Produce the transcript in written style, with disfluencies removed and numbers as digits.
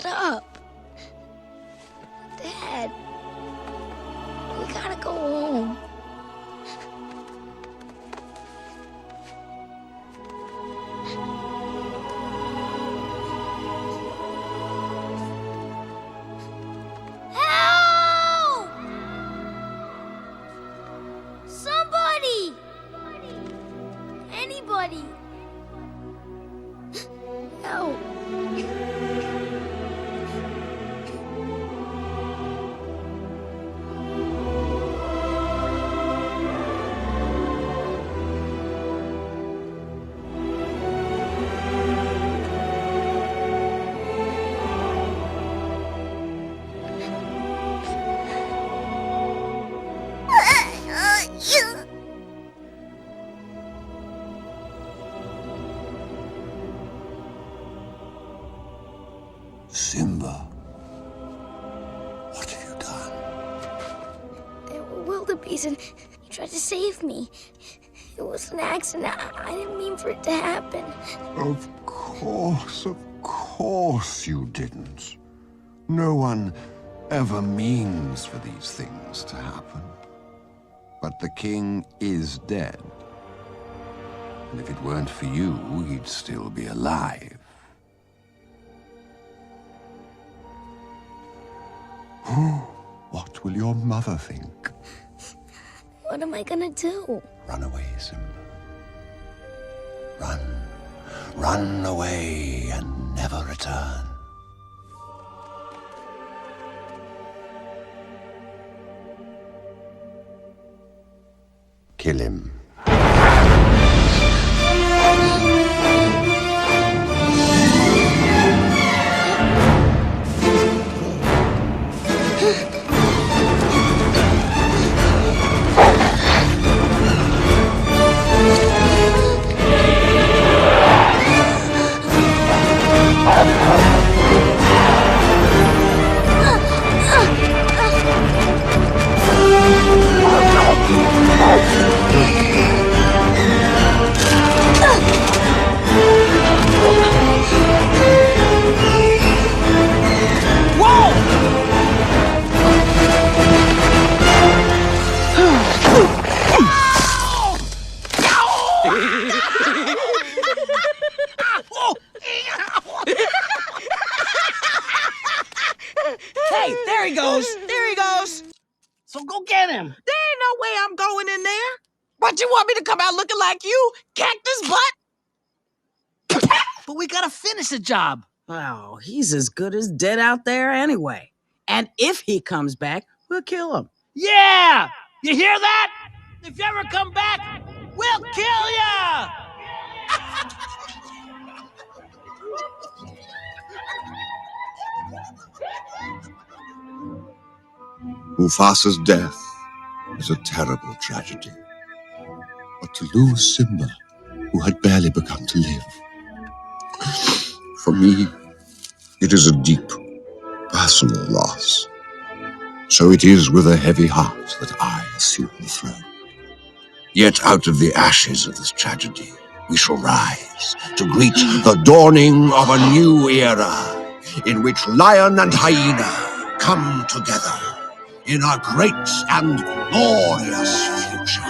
up? Dad, we gotta go home. Help! Somebody! Anybody! Help! Simba, what have you done? There were wildebeest and he tried to save me. It was an accident. I didn't mean for it to happen. Of course you didn't. No one ever means for these things to happen. But the king is dead. And if it weren't for you, he'd still be alive. What will your mother think? What am I gonna do? Run away, Simba. Run. Run away and never return. Kill him. Hey, there he goes. There he goes. So go get him. There ain't no way I'm going in there. But you want me to come out looking like you? Cactus butt? But we gotta finish the job. Oh, he's as good as dead out there anyway. And if he comes back, we'll kill him. Yeah! You hear that? If you ever come back, we'll kill ya! Mufasa's death is a terrible tragedy. But to lose Simba, who had barely begun to live, for me, it is a deep, personal loss. So it is with a heavy heart that I assume the throne. Yet out of the ashes of this tragedy, we shall rise to greet the dawning of a new era, in which lion and hyena come together in a great and glorious future.